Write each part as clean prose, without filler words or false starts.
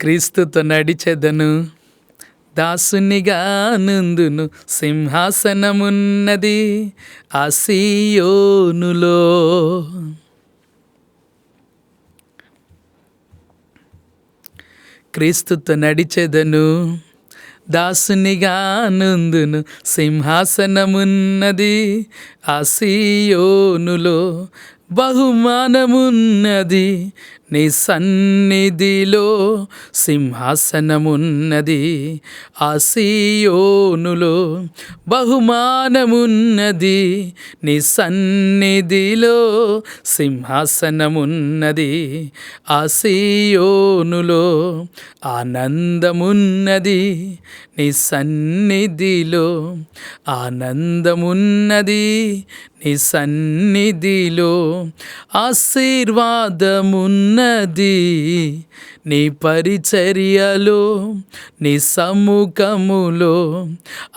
క్రీస్తుతో నడిచెదను, దాసునిగా నుందును, సింహాసనమున్నది ఆ సీయోనులో. క్రీస్తుతో నడిచెదను, దాసునిగా నుందును, సింహాసనమున్నది ఆ సీయోనులో. బహుమానమున్నది నీ సన్నిధిలో, సింహాసనమున్నది ఆ సీయోనులో. బహుమానమున్నది నీ సన్నిధిలో, సింహాసనమున్నది ఆ సీయోనులో. ఆనందమున్నది నీ సన్నిధిలో, ఆనందమున్నది నీ సన్నిధిలో. ఆశీర్వాదమున్నది నీ పరిచర్యలో, నీ సముఖములో.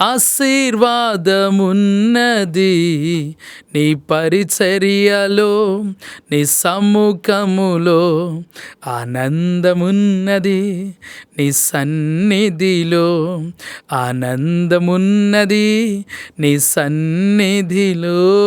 ఆశీర్వాదమున్నది నీ పరిచర్యలో, నీ సముఖములో. ఆనందమున్నది నీ సన్నిధిలో, ఆనందమున్నది నీ సన్నిధిలో.